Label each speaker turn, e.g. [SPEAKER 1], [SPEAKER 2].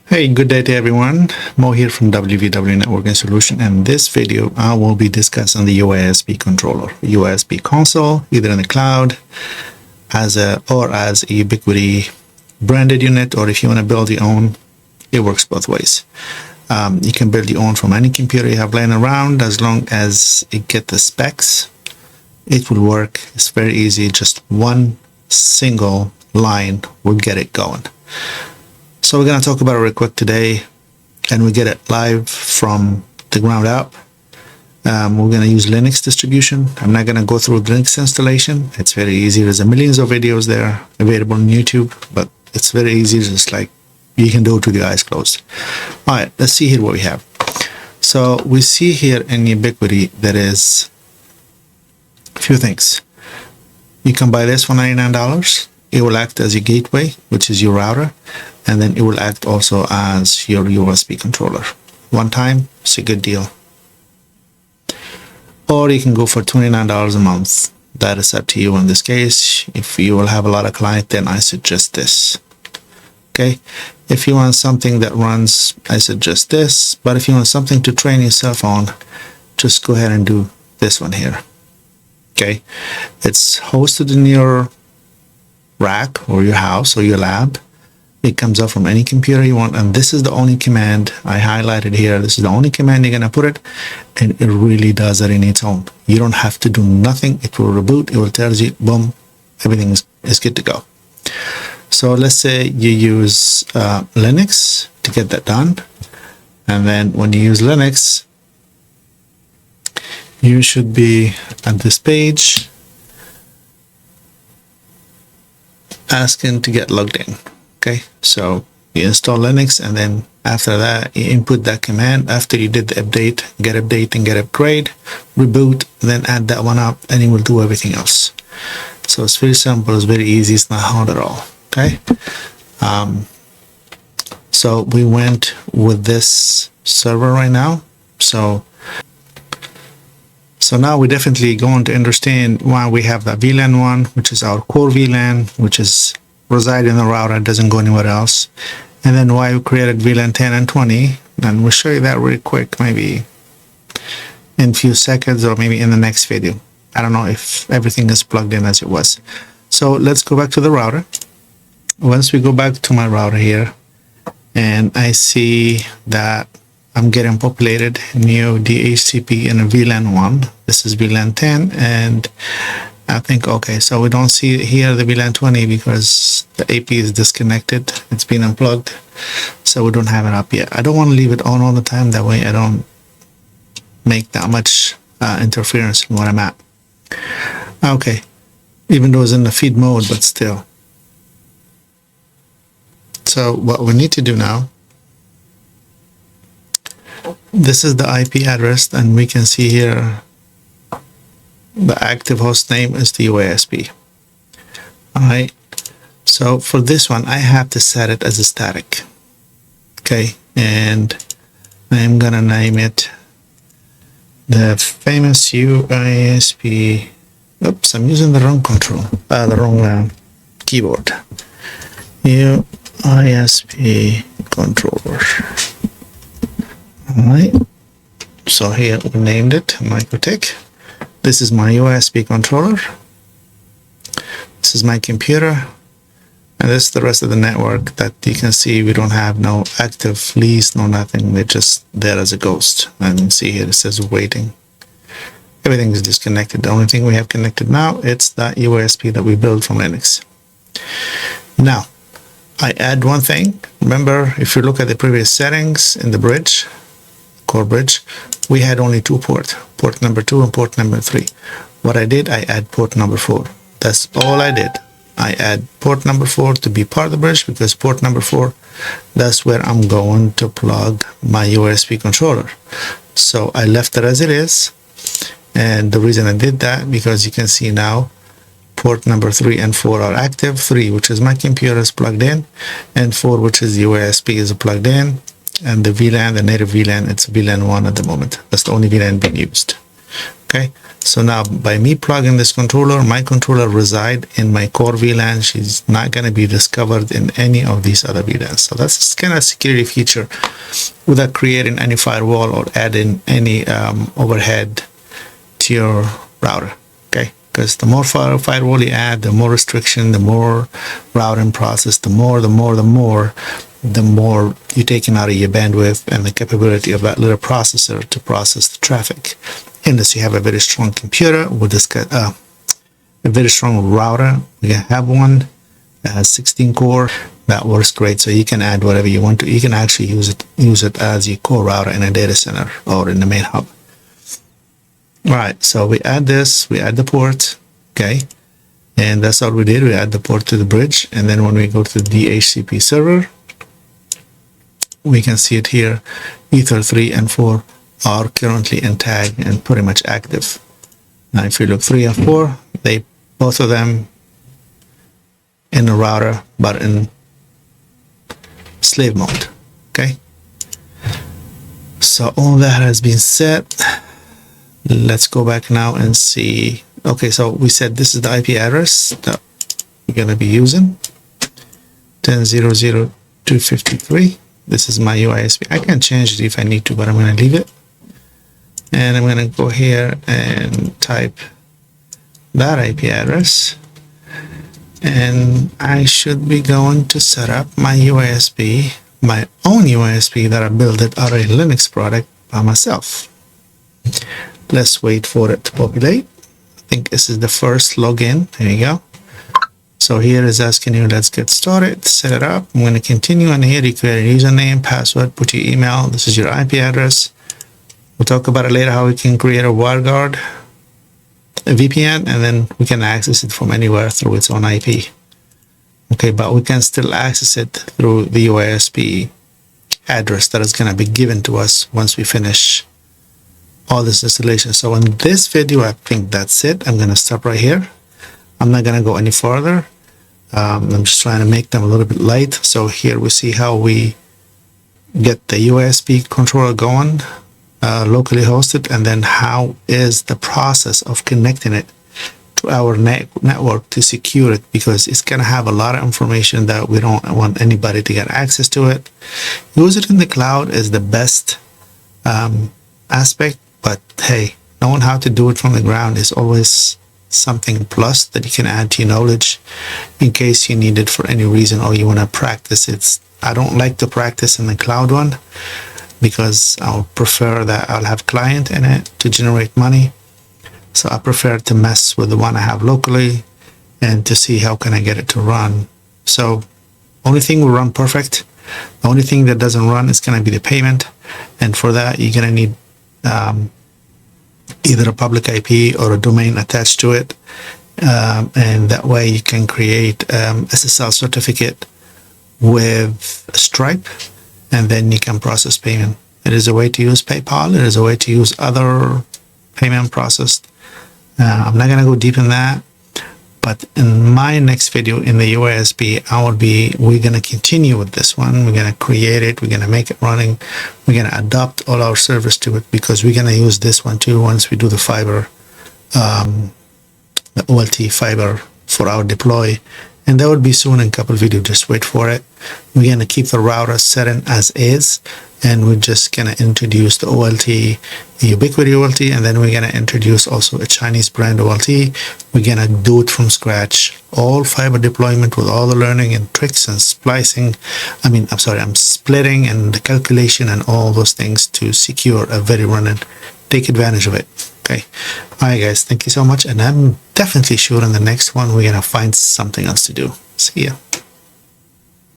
[SPEAKER 1] Hey, good day to everyone. Mo here from WvW Network Solutions, and in this video I will be discussing the UISP controller, UISP console, either in the cloud as a Ubiquiti branded unit, or if you want to build your own, it works both ways. You can build your own from any computer you have laying around, as long as it get the specs. It will work. It's very easy. Just one single line will get it going. So we're going to talk about it real quick today, and we get it live from the ground up. We're going to use Linux distribution. I'm not going to go through the Linux installation. It's very easy. There's millions of videos there available on YouTube, but it's very easy. Just like you can do it with your eyes closed. All right, let's see here what we have. So we see here in Ubiquiti there is a few things. You can buy this for $99. It will act as your gateway, which is your router, and then it will act also as your USB controller. One time, it's a good deal. Or you can go for $29 a month. That is up to you in this case. If you will have a lot of clients, then I suggest this. Okay, if you want something that runs, I suggest this. But if you want something to train yourself on, just go ahead and do this one here. Okay, it's hosted in your rack or your house or your lab. It comes up from any computer you want, and this is the only command I highlighted here. This is the only command you're gonna put it, and it really does it in its own. You don't have to do nothing. It will reboot. It will tell you, boom, everything is good to go. So let's say you use Linux to get that done, and then when you use Linux, you should be at this page asking to get logged in. Okay, so you install Linux, and then after that you input that command. After you did the update and get upgrade, reboot, then add that one up, and it will do everything else. So it's very simple, it's very easy, it's not hard at all. Okay, so we went with this server right now. So now we're definitely going to understand why we have the VLAN 1, which is our core VLAN, which is reside in the router, doesn't go anywhere else, and then why we created VLAN 10 and 20, and we'll show you that really quick, maybe in a few seconds or maybe in the next video. I don't know if everything is plugged in as it was. So let's go back to the router. Once we go back to my router here, and I see that I'm getting populated new DHCP in a VLAN 1. This is VLAN 10, and I think, okay, so we don't see here the VLAN 20 because the AP is disconnected. It's been unplugged, so we don't have it up yet. I don't want to leave it on all the time. That way I don't make that much interference from where I'm at. Okay, even though it's in the feed mode, but still. So what we need to do now, this is the IP address, and we can see here the active host name is the UISP. Alright, so for this one I have to set it as a static. Okay, and I'm gonna name it the famous UISP. Oops, I'm using the wrong control, the wrong keyboard. UISP controller. Alright, so here we named it MicroTik. This is my UISP controller. This is my computer, and this is the rest of the network that you can see. We don't have no active leads, no nothing. They're just there as a ghost. And you see here it says waiting. Everything is disconnected. The only thing we have connected now, it's that UISP that we built from Linux. Now I add one thing. Remember, if you look at the previous settings in the bridge, core bridge, we had only two ports, port number 2 and port number 3. What I did, I add port number 4. That's all I did. I add port number 4 to be part of the bridge, because port number 4, that's where I'm going to plug my UISP controller. So I left it as it is, and the reason I did that, because you can see now port number 3 and 4 are active. 3, which is my computer, is plugged in, and 4, which is UISP, is plugged in. And the VLAN, the native VLAN, it's VLAN 1 at the moment. That's the only VLAN being used. Okay, so now by me plugging this controller, my controller reside in my core VLAN. She's not going to be discovered in any of these other VLANs. So that's kind of security feature without creating any firewall or adding any overhead to your router. Okay, because the more firewall you add, the more restriction, the more routing process, the more you're taking out of your bandwidth and the capability of that little processor to process the traffic. Unless you have a very strong computer, we'll discuss a very strong router. We have one that has 16 core. That works great. So you can add whatever you want to. You can actually use it as your core router in a data center or in the main hub. All right. So we add this. We add the port. Okay. And that's all we did. We add the port to the bridge. And then when we go to the DHCP server, we can see it here. Ether 3 and 4 are currently in tag and pretty much active. Now if you look 3 and 4, they both of them in the router but in slave mode. Okay, so all that has been set. Let's go back now and see. Okay, so we said this is the IP address that we're going to be using, 10.0.0.253. This is my UISP. I can change it if I need to, but I'm going to leave it. And I'm going to go here and type that IP address. And I should be going to set up my UISP, my own UISP that I built it out of a Linux product by myself. Let's wait for it to populate. I think this is the first login. There you go. So here is asking you, let's get started, set it up. I'm going to continue, and here you create a username, password, put your email. This is your IP address. We'll talk about it later, how we can create a WireGuard, a VPN, and then we can access it from anywhere through its own IP. Okay, but we can still access it through the UISP address that is going to be given to us once we finish all this installation. So in this video, I think that's it. I'm going to stop right here. I'm not going to go any further. I'm just trying to make them a little bit light. So here we see how we get the UISP controller going, locally hosted, and then how is the process of connecting it to our network to secure it, because it's going to have a lot of information that we don't want anybody to get access to it. Use it in the cloud is the best aspect, but hey, knowing how to do it from the ground is always something plus that you can add to your knowledge in case you need it for any reason or you want to practice it. I don't like to practice in the cloud one because I'll prefer that I'll have client in it to generate money. So I prefer to mess with the one I have locally and to see how can I get it to run. So only thing will run perfect. The only thing that doesn't run is going to be the payment, and for that you're going to need either a public IP or a domain attached to it, and that way you can create SSL certificate with Stripe, and then you can process payment. It is a way to use PayPal. It is a way to use other payment process. I'm not going to go deep in that, but in my next video in the UISP, we're going to continue with this one. We're going to create it. We're going to make it running. We're going to adopt all our service to it, because we're going to use this one too once we do the fiber, the OLT fiber for our deploy. And that will be soon in a couple of videos. Just wait for it. We're going to keep the router setting as is, and we're just going to introduce the OLT, the Ubiquiti OLT, and then we're going to introduce also a Chinese brand OLT. We're going to do it from scratch, all fiber deployment with all the learning and tricks and splicing. I'm splitting and the calculation and all those things to secure a very running. Take advantage of it. Okay. All right, guys. Thank you so much. And I'm definitely sure in the next one, we're going to find something else to do. See ya.